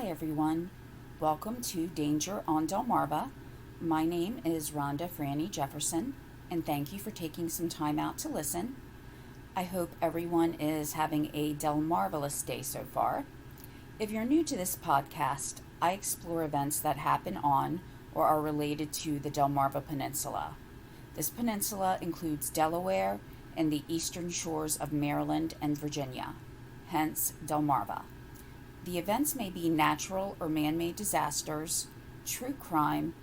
Hi everyone, welcome to Danger on Delmarva. My name is Rhonda Franny Jefferson, and thank you for taking some time out to listen. I hope everyone is having a Delmarvelous day so far. If you're new to this podcast, I explore events that happen on or are related to the Delmarva Peninsula. This peninsula includes Delaware and the eastern shores of Maryland and Virginia, hence Delmarva. The events may be natural or man-made disasters, true crime,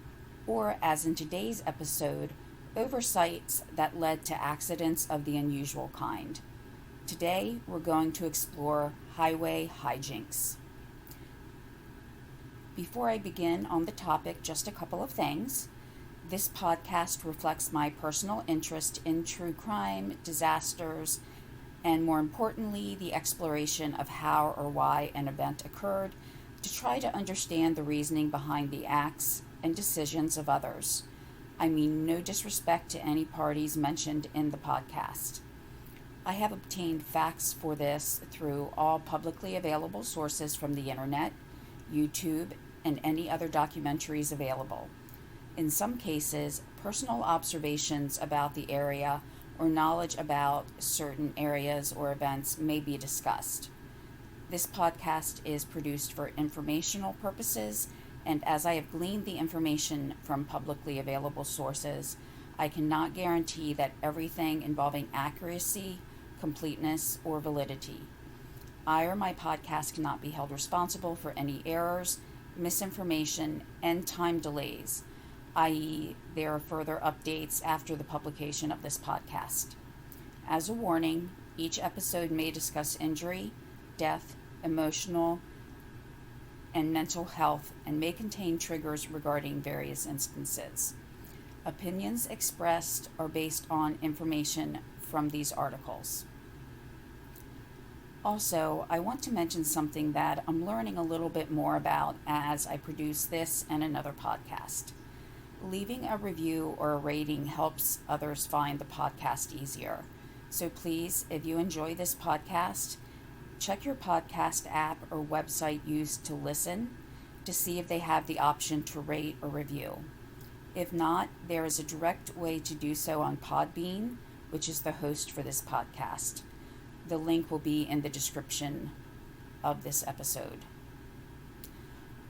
or, as in today's episode, oversights that led to accidents of the unusual kind. Today, we're going to explore highway hijinks. Before I begin on the topic, just a couple of things. This podcast reflects my personal interest in true crime, disasters, and more importantly, the exploration of how or why an event occurred to try to understand the reasoning behind the acts and decisions of others. I mean no disrespect to any parties mentioned in the podcast. I have obtained facts for this through all publicly available sources from the internet, YouTube, and any other documentaries available. In some cases, personal observations about the area or knowledge about certain areas or events may be discussed. This podcast is produced for informational purposes, and as I have gleaned the information from publicly available sources, I cannot guarantee that everything involving accuracy, completeness, or validity. I or my podcast cannot be held responsible for any errors, misinformation, and time delays, i.e., there are further updates after the publication of this podcast. As a warning, each episode may discuss injury, death, emotional, and mental health, and may contain triggers regarding various instances. Opinions expressed are based on information from these articles. Also, I want to mention something that I'm learning a little bit more about as I produce this and another podcast. Leaving a review or a rating helps others find the podcast easier. So please, if you enjoy this podcast, check your podcast app or website used to listen to see if they have the option to rate or review. If not, there is a direct way to do so on Podbean, which is the host for this podcast. The link will be in the description of this episode.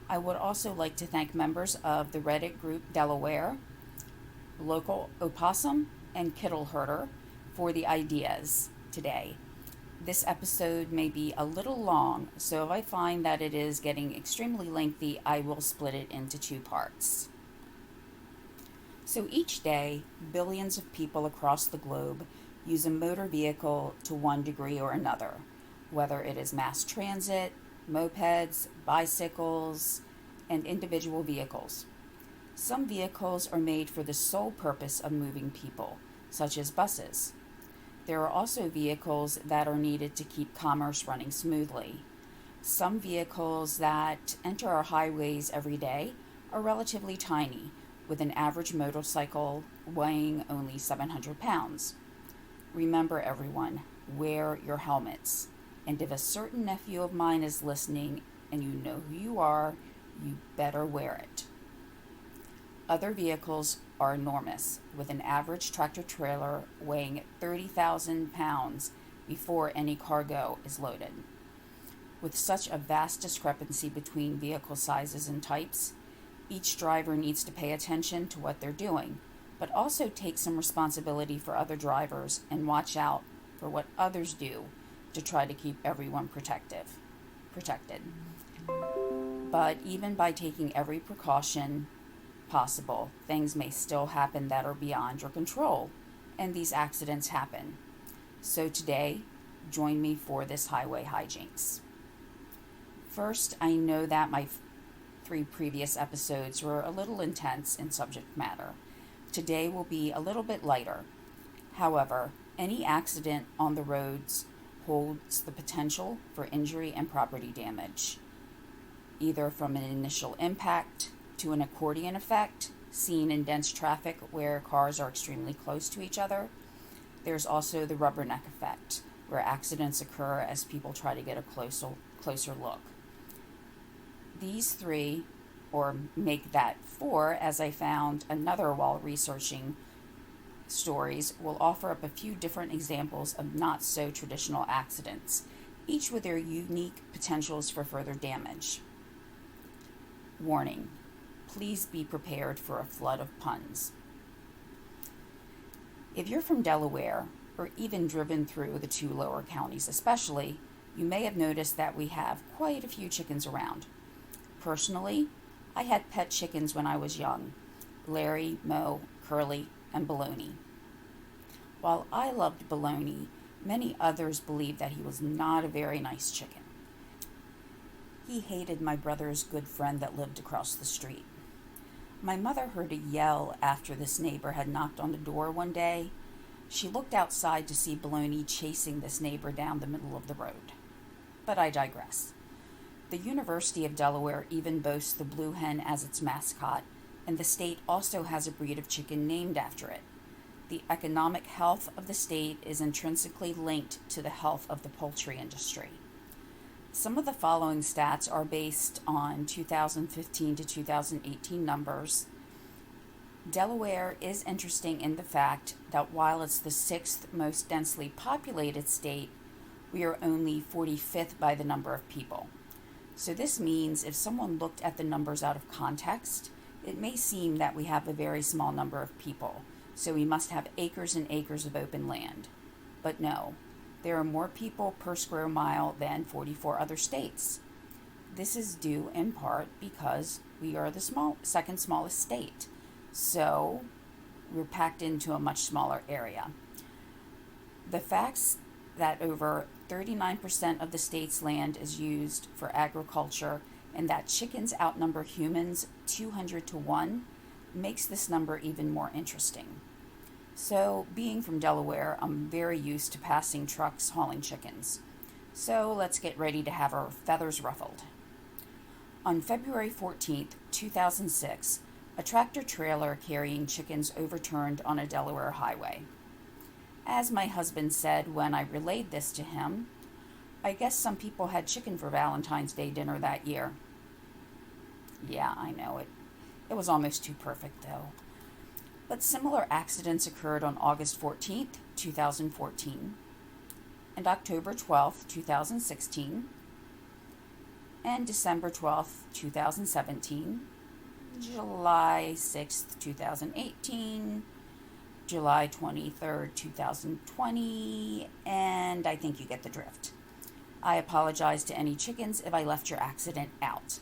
I would also like to thank members of the Reddit group Delaware, Local Opossum, and Kittle Herder for the ideas today. This episode may be a little long, so if I find that it is getting extremely lengthy, I will split it into 2 parts. So each day, billions of people across the globe use a motor vehicle to one degree or another, whether it is mass transit, mopeds, bicycles, and individual vehicles. Some vehicles are made for the sole purpose of moving people, such as buses. There are also vehicles that are needed to keep commerce running smoothly. Some vehicles that enter our highways every day are relatively tiny, with an average motorcycle weighing only 700 pounds. Remember everyone, wear your helmets. And if a certain nephew of mine is listening and you know who you are, you better wear it. Other vehicles are enormous, with an average tractor trailer weighing 30,000 pounds before any cargo is loaded. With such a vast discrepancy between vehicle sizes and types, each driver needs to pay attention to what they're doing, but also take some responsibility for other drivers and watch out for what others do to try to keep everyone protected. But even by taking every precaution possible, things may still happen that are beyond your control, and these accidents happen. So today, join me for this highway hijinks. First, I know that my 3 previous episodes were a little intense in subject matter. Today will be a little bit lighter. However, any accident on the roads holds the potential for injury and property damage, either from an initial impact to an accordion effect seen in dense traffic where cars are extremely close to each other. There's also the rubberneck effect, where accidents occur as people try to get a closer look. These three, or make that four, as I found another while researching stories, will offer up a few different examples of not so traditional accidents, each with their unique potentials for further damage. Warning: please be prepared for a flood of puns. If you're from Delaware, or even driven through the two lower counties especially, you may have noticed that we have quite a few chickens around. Personally, I had pet chickens when I was young: Larry, Mo, Curly, and Baloney. While I loved Baloney, many others believed that he was not a very nice chicken. He hated my brother's good friend that lived across the street. My mother heard a yell after this neighbor had knocked on the door one day. She looked outside to see Baloney chasing this neighbor down the middle of the road. But I digress. The University of Delaware even boasts the blue hen as its mascot, and the state also has a breed of chicken named after it. The economic health of the state is intrinsically linked to the health of the poultry industry. Some of the following stats are based on 2015 to 2018 numbers. Delaware is interesting in the fact that while it's the sixth most densely populated state, we are only 45th by the number of people. So this means if someone looked at the numbers out of context, it may seem that we have a very small number of people, so we must have acres and acres of open land. But no, there are more people per square mile than 44 other states. This is due in part because we are the second smallest state, so we're packed into a much smaller area. The facts that over 39% of the state's land is used for agriculture and that chickens outnumber humans 200 to 1 makes this number even more interesting. So, being from Delaware, I'm very used to passing trucks hauling chickens. So, let's get ready to have our feathers ruffled. On February 14th, 2006, a tractor trailer carrying chickens overturned on a Delaware highway. As my husband said when I relayed this to him, I guess some people had chicken for Valentine's Day dinner that year. Yeah, I know it. It was almost too perfect, though. But similar accidents occurred on August 14th, 2014, and October 12th, 2016, and December 12th, 2017, July 6th, 2018, July 23rd, 2020, and I think you get the drift. I apologize to any chickens if I left your accident out.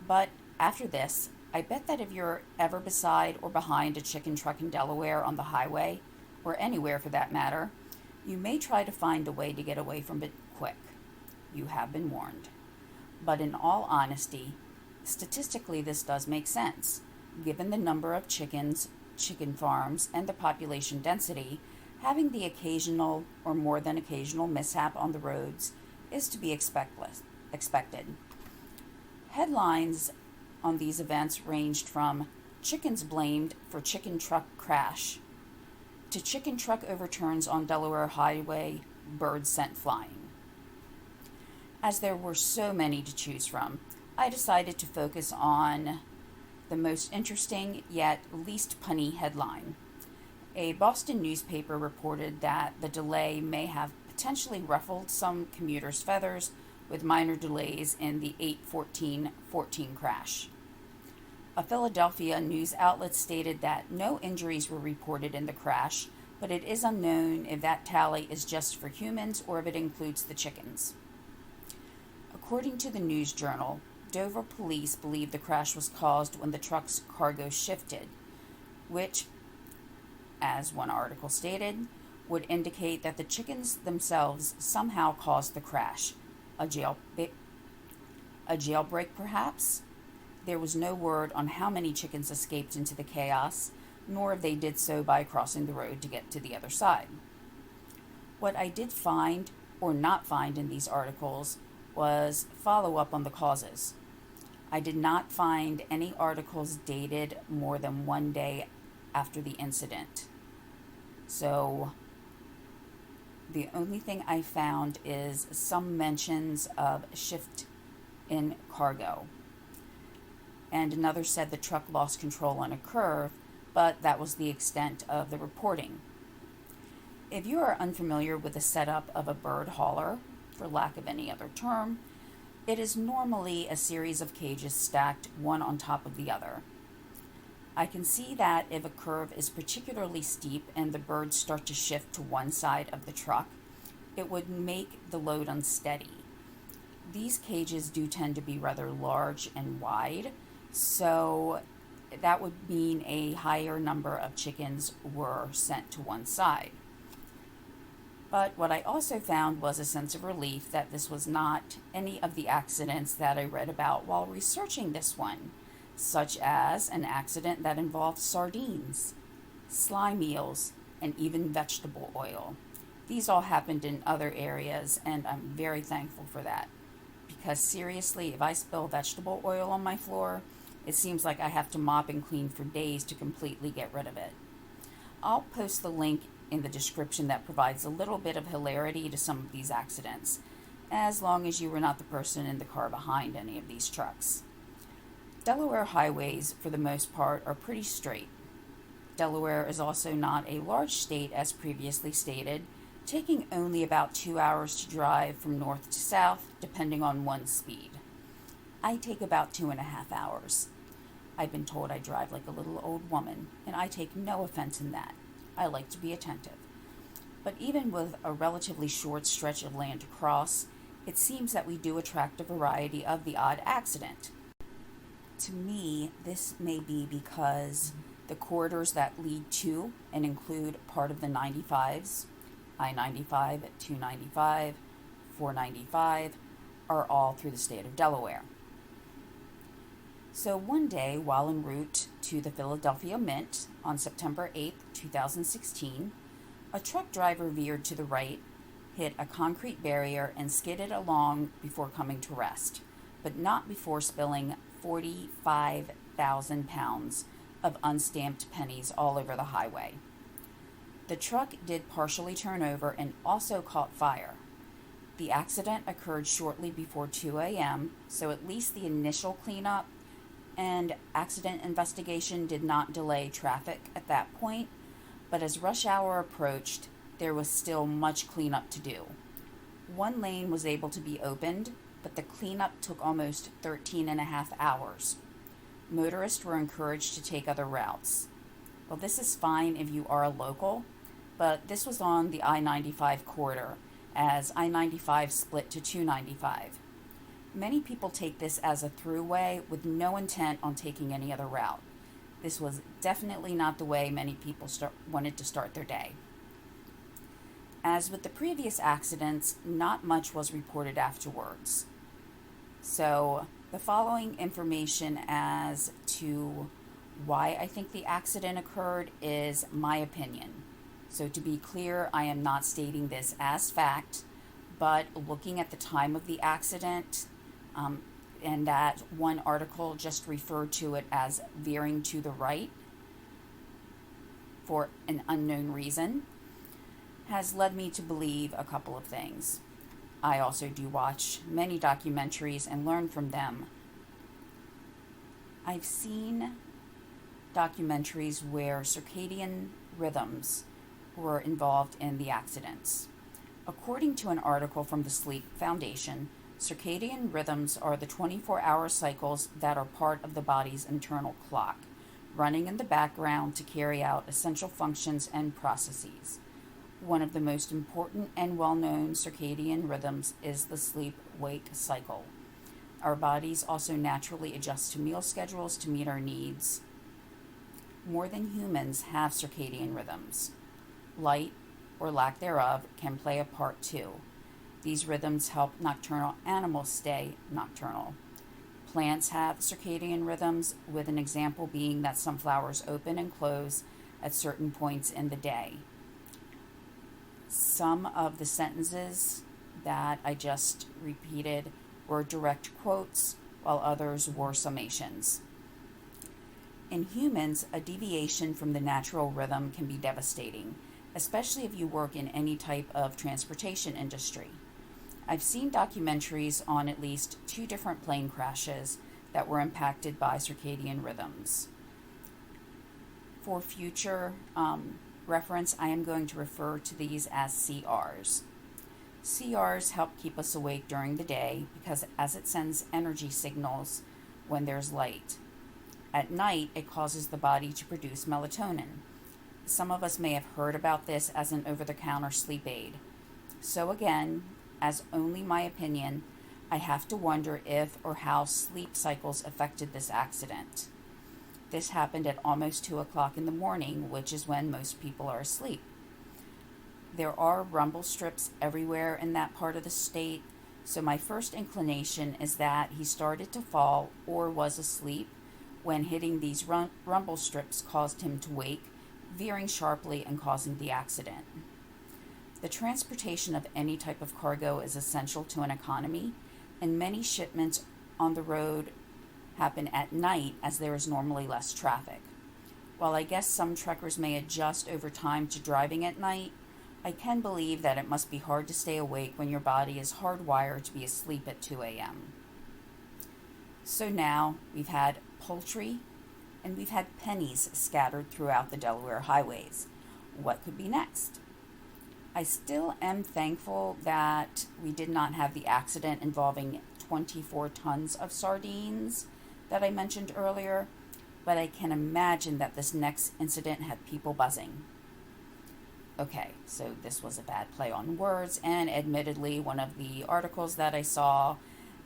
But after this, I bet that if you're ever beside or behind a chicken truck in Delaware on the highway, or anywhere for that matter, you may try to find a way to get away from it quick. You have been warned. But in all honesty, statistically this does make sense. Given the number of chickens, chicken farms, and the population density, having the occasional or more than occasional mishap on the roads is to be expected. Headlines on these events ranged from "chickens blamed for chicken truck crash" to "chicken truck overturns on Delaware highway, birds sent flying." As there were so many to choose from, I decided to focus on the most interesting yet least punny headline. A Boston newspaper reported that the delay may have potentially ruffled some commuters' feathers with minor delays in the 8/14/14 crash. A Philadelphia news outlet stated that no injuries were reported in the crash, but it is unknown if that tally is just for humans or if it includes the chickens. According to the news journal, Dover police believe the crash was caused when the truck's cargo shifted, which, as one article stated, would indicate that the chickens themselves somehow caused the crash. A jailbreak, perhaps? There was no word on how many chickens escaped into the chaos, nor if they did so by crossing the road to get to the other side. What I did find, or not find, in these articles was follow-up on the causes. I did not find any articles dated more than 1 day after the incident. So the only thing I found is some mentions of shift in cargo. and another said the truck lost control on a curve, but that was the extent of the reporting. If you are unfamiliar with the setup of a bird hauler, for lack of any other term, it is normally a series of cages stacked one on top of the other. I can see that if a curve is particularly steep and the birds start to shift to one side of the truck, it would make the load unsteady. These cages do tend to be rather large and wide, so that would mean a higher number of chickens were sent to one side. But what I also found was a sense of relief that this was not any of the accidents that I read about while researching this one, such as an accident that involved sardines, slime eels, and even vegetable oil. These all happened in other areas, and I'm very thankful for that. Because seriously, if I spill vegetable oil on my floor, it seems like I have to mop and clean for days to completely get rid of it. I'll post the link in the description that provides a little bit of hilarity to some of these accidents, as long as you were not the person in the car behind any of these trucks. Delaware highways, for the most part, are pretty straight. Delaware is also not a large state, as previously stated, taking only about 2 hours to drive from north to south, depending on one's speed. I take about 2.5 hours. I've been told I drive like a little old woman, and I take no offense in that. I like to be attentive. But even with a relatively short stretch of land to cross, it seems that we do attract a variety of the odd accident. To me, this may be because the corridors that lead to and include part of the 95s, I-95, 295, 495, are all through the state of Delaware. So one day, while en route to the Philadelphia Mint on September 8, 2016, a truck driver veered to the right, hit a concrete barrier, and skidded along before coming to rest, but not before spilling 45,000 pounds of unstamped pennies all over the highway. The truck did partially turn over and also caught fire. The accident occurred shortly before 2 a.m., so at least the initial cleanup and accident investigation did not delay traffic at that point, but as rush hour approached, there was still much cleanup to do. One lane was able to be opened, but the cleanup took almost 13.5 hours. Motorists were encouraged to take other routes. Well, this is fine if you are a local, but this was on the I-95 corridor, as I-95 split to 295. Many people take this as a throughway with no intent on taking any other route. This was definitely not the way many people wanted to start their day. As with the previous accidents, not much was reported afterwards. So, the following information as to why I think the accident occurred is my opinion. So to be clear, I am not stating this as fact, but looking at the time of the accident, and that one article just referred to it as veering to the right for an unknown reason, has led me to believe a couple of things. I also do watch many documentaries and learn from them. I've seen documentaries where circadian rhythms were involved in the accidents. According to an article from the Sleep Foundation, circadian rhythms are the 24-hour cycles that are part of the body's internal clock, running in the background to carry out essential functions and processes. One of the most important and well-known circadian rhythms is the sleep-wake cycle. Our bodies also naturally adjust to meal schedules to meet our needs. More than humans have circadian rhythms. Light, or lack thereof, can play a part too. These rhythms help nocturnal animals stay nocturnal. Plants have circadian rhythms, with an example being that some flowers open and close at certain points in the day. Some of the sentences that I just repeated were direct quotes, while others were summations. In humans, a deviation from the natural rhythm can be devastating, especially if you work in any type of transportation industry. I've seen documentaries on at least 2 different plane crashes that were impacted by circadian rhythms. For future reference, I am going to refer to these as CRs. CRs help keep us awake during the day because as it sends energy signals when there's light. At night, it causes the body to produce melatonin. Some of us may have heard about this as an over-the-counter sleep aid. So again, as only my opinion, I have to wonder if or how sleep cycles affected this accident. This happened at almost 2 o'clock in the morning, which is when most people are asleep. There are rumble strips everywhere in that part of the state, so my first inclination is that he started to fall or was asleep when hitting these rumble strips caused him to wake, veering sharply and causing the accident. The transportation of any type of cargo is essential to an economy, and many shipments on the road happen at night as there is normally less traffic. While I guess some truckers may adjust over time to driving at night, I can believe that it must be hard to stay awake when your body is hardwired to be asleep at 2 a.m. So now we've had Poultry and we've had Pennies scattered throughout the Delaware highways. What could be next? I still am thankful that we did not have the accident involving 24 tons of sardines that I mentioned earlier, but I can imagine that this next incident had people buzzing. Okay, so this was a bad play on words, and admittedly, one of the articles that I saw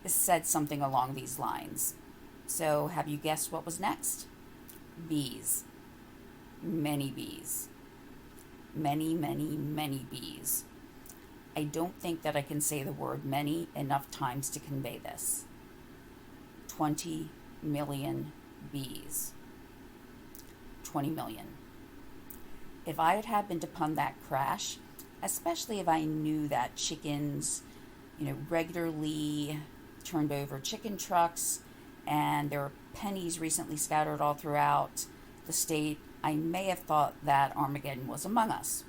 said something along these lines. So, have you guessed what was next? Bees. Many bees. Many, many, many bees. I don't think that I can say the word many enough times to convey this. 20 million bees. 20 million. If I had happened upon that crash, especially if I knew that chickens, regularly turned over chicken trucks and there were pennies recently scattered all throughout the state, I may have thought that Armageddon was among us.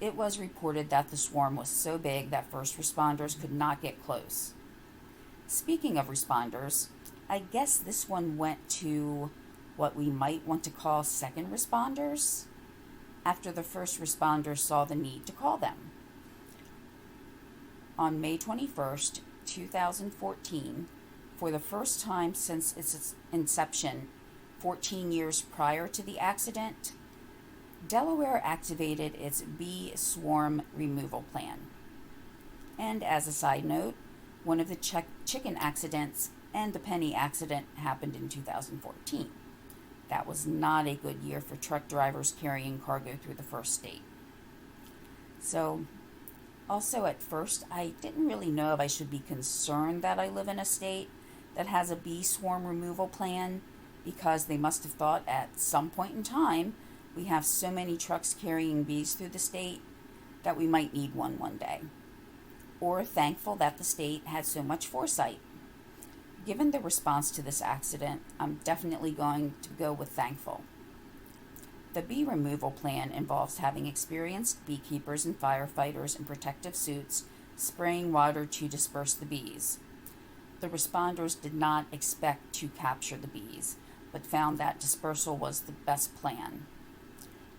It was reported that the swarm was so big that first responders could not get close. Speaking of responders, I guess this one went to what we might want to call second responders, after the first responders saw the need to call them. On May 21st, 2014, for the first time since its inception, 14 years prior to the accident, Delaware activated its bee swarm removal plan. And as a side note, one of the chicken accidents and the penny accident happened in 2014. That was not a good year for truck drivers carrying cargo through the first state. So, also at first, I didn't really know if I should be concerned that I live in a state that has a bee swarm removal plan, because they must have thought at some point in time we have so many trucks carrying bees through the state that we might need one day. Or thankful that the state had so much foresight. Given the response to this accident, I'm definitely going to go with thankful. The bee removal plan involves having experienced beekeepers and firefighters in protective suits spraying water to disperse the bees. The responders did not expect to capture the bees, but found that dispersal was the best plan.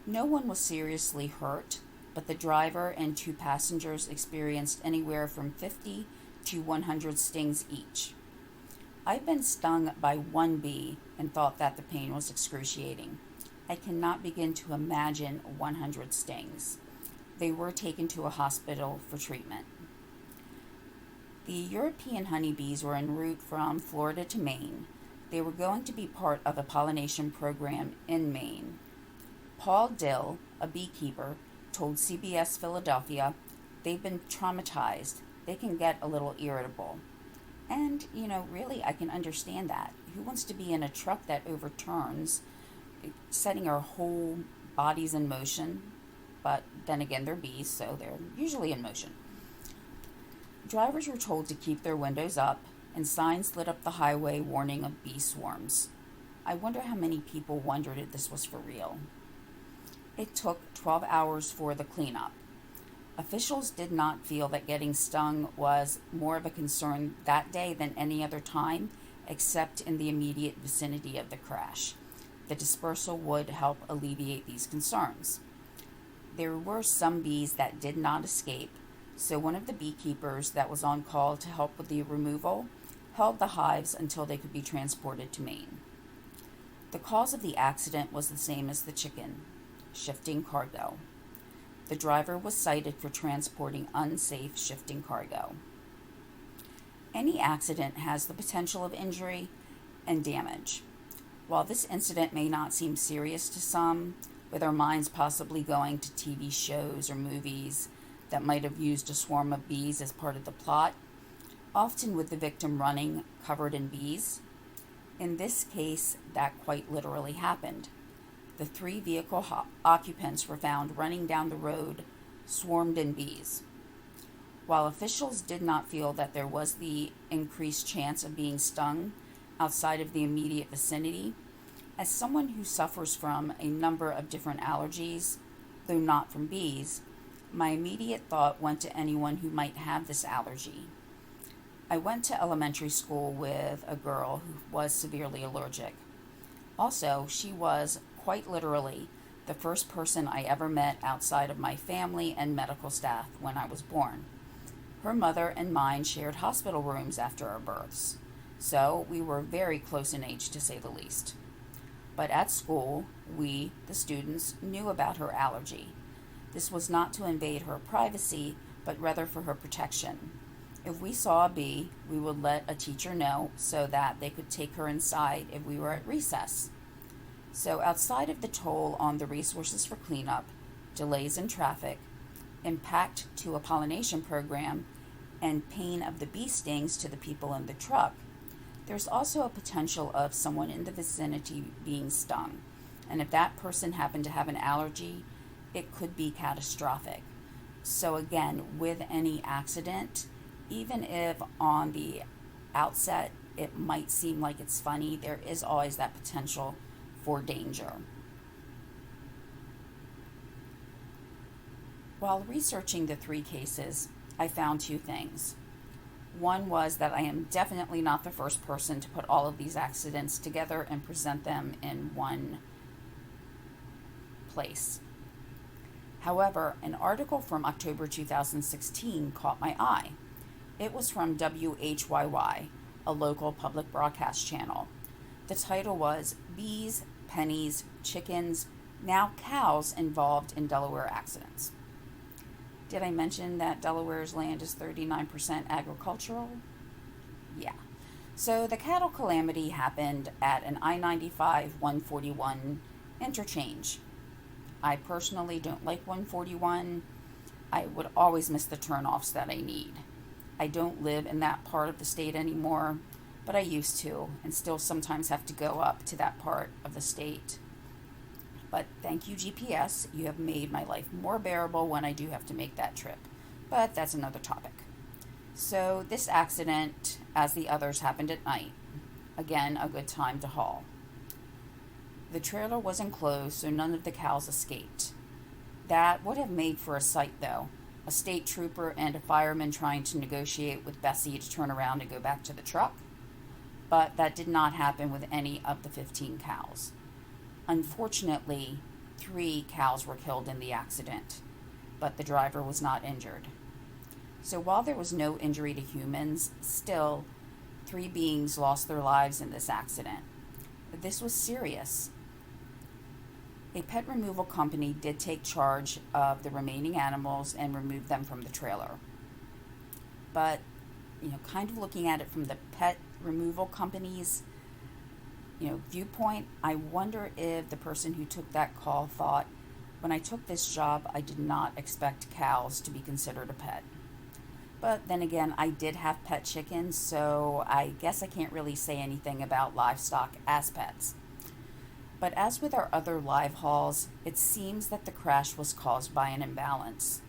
No one was seriously hurt, but the driver and 2 passengers experienced anywhere from 50 to 100 stings each. I've been stung by 1 bee and thought that the pain was excruciating. I cannot begin to imagine 100 stings. They were taken to a hospital for treatment. The European honeybees were en route from Florida to Maine. They were going to be part of a pollination program in Maine. Paul Dill, a beekeeper, told CBS Philadelphia, "They've been traumatized. They can get a little irritable." And, really, I can understand that. Who wants to be in a truck that overturns, setting our whole bodies in motion? But then again, they're bees, so they're usually in motion. Drivers were told to keep their windows up, and signs lit up the highway warning of bee swarms. I wonder how many people wondered if this was for real. It took 12 hours for the cleanup. Officials did not feel that getting stung was more of a concern that day than any other time, except in the immediate vicinity of the crash. The dispersal would help alleviate these concerns. There were some bees that did not escape, so one of the beekeepers that was on call to help with the removal held the hives until they could be transported to Maine. The cause of the accident was the same as the chicken: shifting cargo. The driver was cited for transporting unsafe shifting cargo. Any accident has the potential of injury and damage. While this incident may not seem serious to some, with our minds possibly going to TV shows or movies that might have used a swarm of bees as part of the plot, often with the victim running covered in bees, in this case, that quite literally happened. The 3 vehicle occupants were found running down the road, swarmed in bees. While officials did not feel that there was the increased chance of being stung outside of the immediate vicinity, as someone who suffers from a number of different allergies, though not from bees, my immediate thought went to anyone who might have this allergy. I went to elementary school with a girl who was severely allergic. Also, she was, quite literally, the first person I ever met outside of my family and medical staff when I was born. Her mother and mine shared hospital rooms after our births, so we were very close in age, to say the least. But at school, we, the students, knew about her allergy. This was not to invade her privacy, but rather for her protection. If we saw a bee, we would let a teacher know so that they could take her inside if we were at recess. So outside of the toll on the resources for cleanup, delays in traffic, impact to a pollination program, and pain of the bee stings to the people in the truck, there's also a potential of someone in the vicinity being stung. And if that person happened to have an allergy, it could be catastrophic. So again, with any accident, even if on the outset it might seem like it's funny, there is always that potential for danger. While researching the 3 cases, I found 2 things. One was that I am definitely not the first person to put all of these accidents together and present them in one place. However, an article from October 2016 caught my eye. It was from WHYY, a local public broadcast channel. The title was Bees, Pennies, Chickens, Now Cows Involved in Delaware Accidents. Did I mention that Delaware's land is 39% agricultural? Yeah. So the cattle calamity happened at an I-95-141 interchange. I personally don't like 141. I would always miss the turnoffs that I need. I don't live in that part of the state anymore, but I used to, and still sometimes have to go up to that part of the state. But thank you, GPS. You have made my life more bearable when I do have to make that trip. But that's another topic. So this accident, as the others, happened at night. Again, a good time to haul. The trailer was enclosed, so none of the cows escaped. That would have made for a sight, though. A state trooper and a fireman trying to negotiate with Bessie to turn around and go back to the truck. But that did not happen with any of the 15 cows. Unfortunately, 3 cows were killed in the accident, but the driver was not injured. So while there was no injury to humans, still, 3 beings lost their lives in this accident. This was serious. A pet removal company did take charge of the remaining animals and remove them from the trailer. But, kind of looking at it from the pet removal company's, viewpoint, I wonder if the person who took that call thought, when I took this job, I did not expect cows to be considered a pet. But then again, I did have pet chickens, so I guess I can't really say anything about livestock as pets. But as with our other live hauls, it seems that the crash was caused by an imbalance.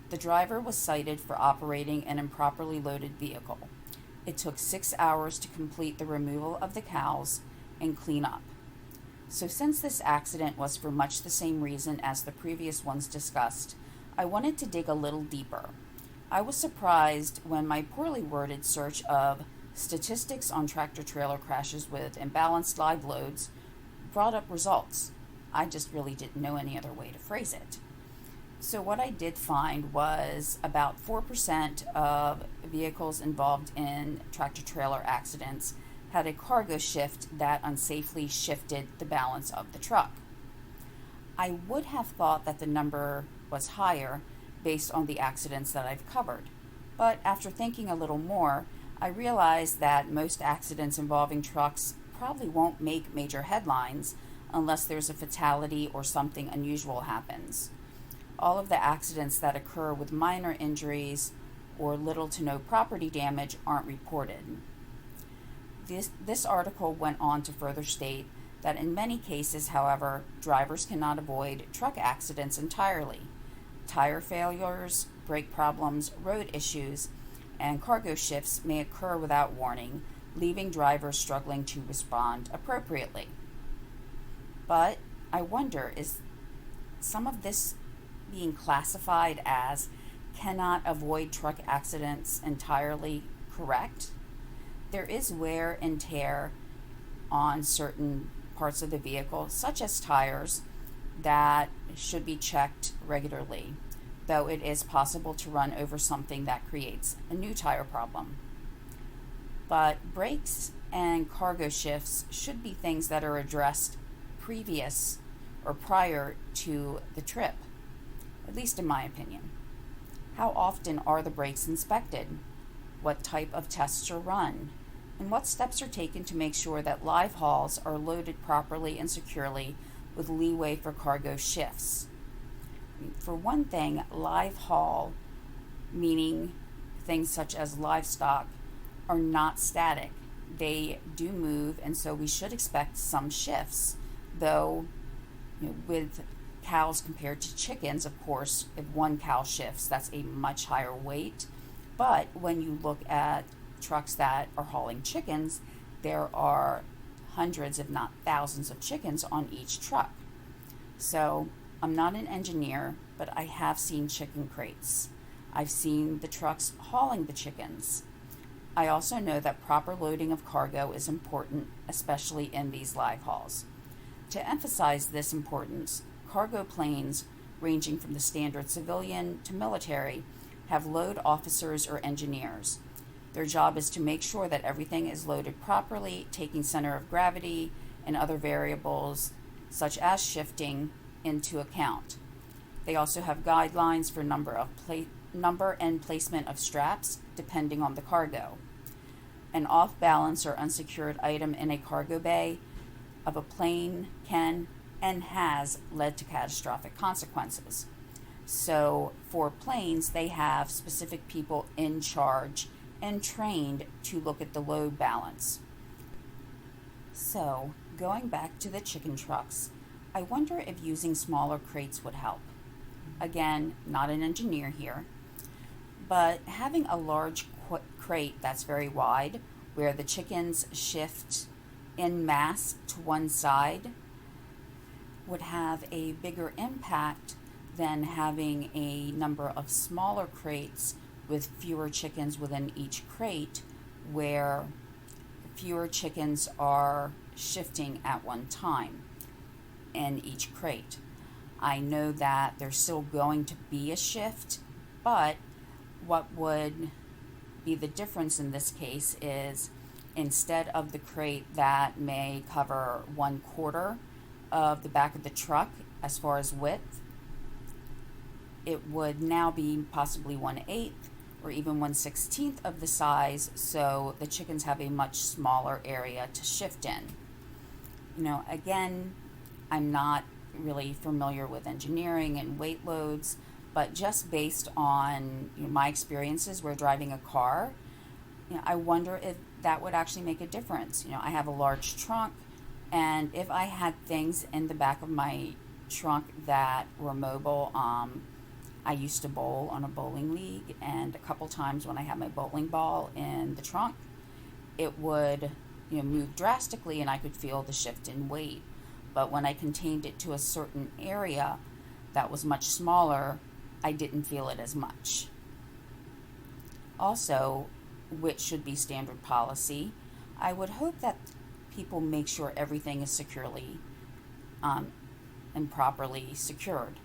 The driver was cited for operating an improperly loaded vehicle. It took 6 hours to complete the removal of the cows and clean up. So since this accident was for much the same reason as the previous ones discussed, I wanted to dig a little deeper. I was surprised when my poorly worded search of Statistics on tractor-trailer crashes with imbalanced live loads brought up results. I just really didn't know any other way to phrase it. So what I did find was about 4% of vehicles involved in tractor-trailer accidents had a cargo shift that unsafely shifted the balance of the truck. I would have thought that the number was higher based on the accidents that I've covered, but after thinking a little more, I realized that most accidents involving trucks probably won't make major headlines unless there's a fatality or something unusual happens. All of the accidents that occur with minor injuries or little to no property damage aren't reported. This article went on to further state that in many cases, however, drivers cannot avoid truck accidents entirely. Tire failures, brake problems, road issues, and cargo shifts may occur without warning, leaving drivers struggling to respond appropriately. But I wonder, is some of this being classified as cannot avoid truck accidents entirely correct? There is wear and tear on certain parts of the vehicle, such as tires, that should be checked regularly, though it is possible to run over something that creates a new tire problem. But brakes and cargo shifts should be things that are addressed previous or prior to the trip, at least in my opinion. How often are the brakes inspected? What type of tests are run? And what steps are taken to make sure that live hauls are loaded properly and securely with leeway for cargo shifts? For one thing, live haul, meaning things such as livestock, are not static. They do move, and so we should expect some shifts, though with cows compared to chickens, of course, if one cow shifts, that's a much higher weight. But when you look at trucks that are hauling chickens, there are hundreds, if not thousands, of chickens on each truck. So I'm not an engineer, but I have seen chicken crates. I've seen the trucks hauling the chickens. I also know that proper loading of cargo is important, especially in these live hauls. To emphasize this importance, cargo planes, ranging from the standard civilian to military, have load officers or engineers. Their job is to make sure that everything is loaded properly, taking center of gravity and other variables, such as shifting, into account. They also have guidelines for number and placement of straps, depending on the cargo. An off-balance or unsecured item in a cargo bay of a plane can and has led to catastrophic consequences. So for planes, they have specific people in charge and trained to look at the load balance. So, going back to the chicken trucks, I wonder if using smaller crates would help. Again, not an engineer here, but having a large crate that's very wide, where the chickens shift en masse to one side, would have a bigger impact than having a number of smaller crates with fewer chickens within each crate, where fewer chickens are shifting at one time in each crate. I know that there's still going to be a shift, but what would be the difference in this case is instead of the crate that may cover 1/4 of the back of the truck as far as width, it would now be possibly 1/8 or even 1/16 of the size, so the chickens have a much smaller area to shift in. Again, I'm not really familiar with engineering and weight loads, but just based on my experiences where driving a car, I wonder if that would actually make a difference. I have a large trunk, and if I had things in the back of my trunk that were mobile, I used to bowl on a bowling league, and a couple times when I had my bowling ball in the trunk, it would move drastically and I could feel the shift in weight. But when I contained it to a certain area that was much smaller, I didn't feel it as much. Also, which should be standard policy, I would hope that people make sure everything is securely and properly secured.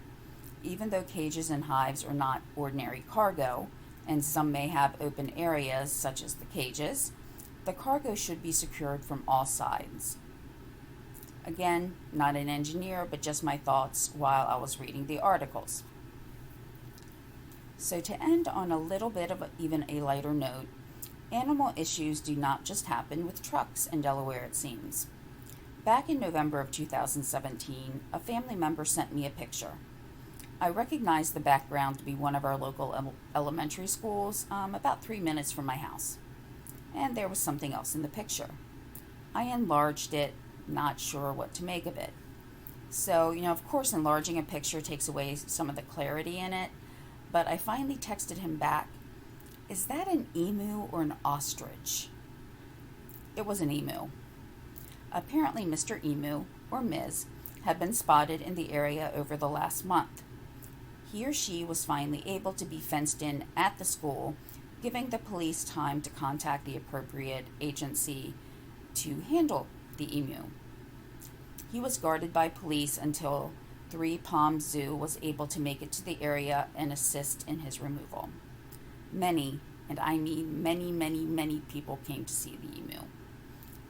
Even though cages and hives are not ordinary cargo, and some may have open areas such as the cages, the cargo should be secured from all sides. Again, not an engineer, but just my thoughts while I was reading the articles. So to end on a little bit of even a lighter note, animal issues do not just happen with trucks in Delaware, it seems. Back in November of 2017, a family member sent me a picture. I recognized the background to be one of our local elementary schools, about 3 minutes from my house. And there was something else in the picture. I enlarged it, not sure what to make of it. So, of course, enlarging a picture takes away some of the clarity in it, but I finally texted him back, "Is that an emu or an ostrich?" It was an emu. Apparently, Mr. Emu, or Ms., had been spotted in the area over the last month. He or she was finally able to be fenced in at the school, giving the police time to contact the appropriate agency to handle the emu. He was guarded by police until Three Palms Zoo was able to make it to the area and assist in his removal. Many, and I mean many, many, many people came to see the emu.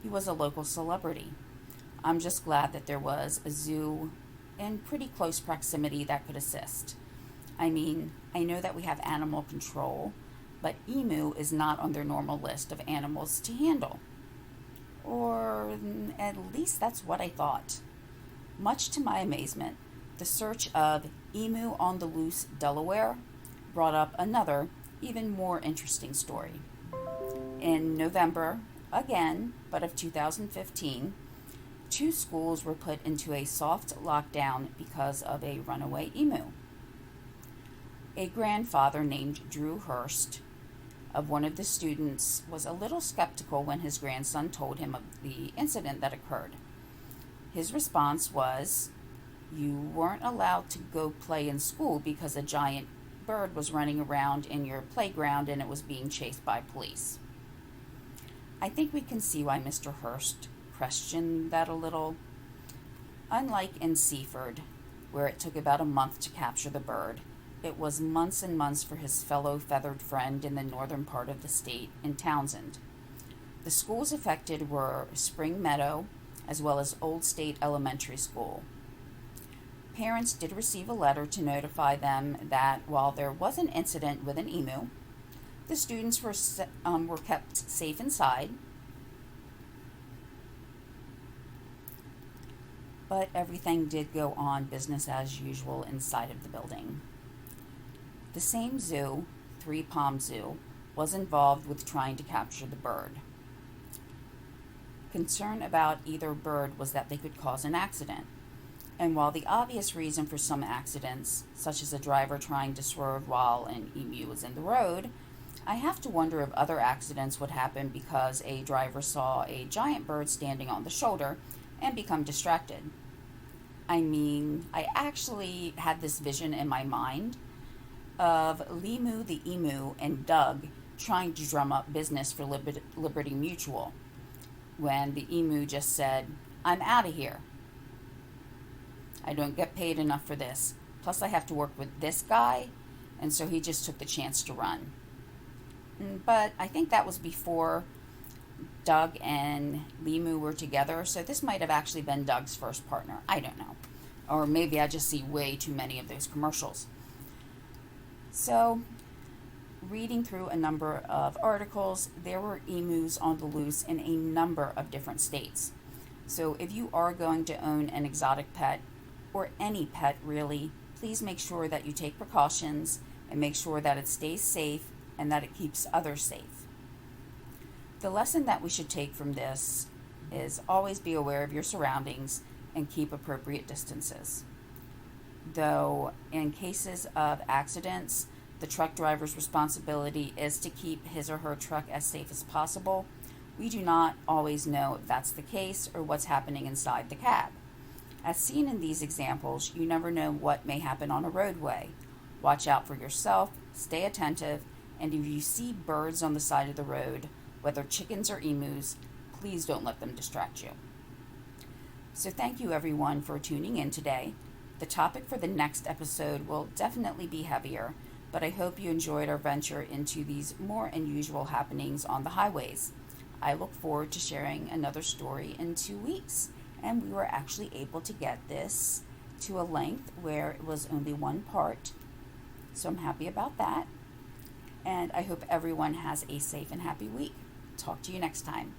He was a local celebrity. I'm just glad that there was a zoo in pretty close proximity that could assist. I mean, I know that we have animal control, but emu is not on their normal list of animals to handle. Or at least that's what I thought. Much to my amazement, the search of Emu on the Loose, Delaware, brought up another, even more interesting story. In November, again, but of 2015, 2 schools were put into a soft lockdown because of a runaway emu. A grandfather named Drew Hurst of one of the students was a little skeptical when his grandson told him of the incident that occurred. His response was, "You weren't allowed to go play in school because a giant bird was running around in your playground and it was being chased by police." I think we can see why Mr. Hurst questioned that a little. Unlike in Seaford, where it took about a month to capture the bird, it was months and months for his fellow feathered friend in the northern part of the state in Townsend. The schools affected were Spring Meadow, as well as Old State Elementary School. Parents did receive a letter to notify them that while there was an incident with an emu, the students were kept safe inside, but everything did go on business as usual inside of the building. The same zoo, Three Palms Zoo, was involved with trying to capture the bird. Concern about either bird was that they could cause an accident. And while the obvious reason for some accidents, such as a driver trying to swerve while an emu was in the road, I have to wonder if other accidents would happen because a driver saw a giant bird standing on the shoulder and become distracted. I mean, I actually had this vision in my mind of Limu the emu and Doug trying to drum up business for Liberty Mutual, when the emu just said, "I'm out of here. I don't get paid enough for this. Plus I have to work with this guy," and so he just took the chance to run. But I think that was before Doug and Limu were together, so this might have actually been Doug's first partner. I don't know. Or maybe I just see way too many of those commercials. So, reading through a number of articles, there were emus on the loose in a number of different states. So if you are going to own an exotic pet, or any pet really, please make sure that you take precautions and make sure that it stays safe and that it keeps others safe. The lesson that we should take from this is always be aware of your surroundings and keep appropriate distances. Though in cases of accidents, the truck driver's responsibility is to keep his or her truck as safe as possible, we do not always know if that's the case or what's happening inside the cab. As seen in these examples, you never know what may happen on a roadway. Watch out for yourself, stay attentive, And if you see birds on the side of the road, whether chickens or emus, please don't let them distract you. So thank you everyone for tuning in today. The topic for the next episode will definitely be heavier, but I hope you enjoyed our venture into these more unusual happenings on the highways. I look forward to sharing another story in 2 weeks, and we were actually able to get this to a length where it was only one part, so I'm happy about that. And I hope everyone has a safe and happy week. Talk to you next time.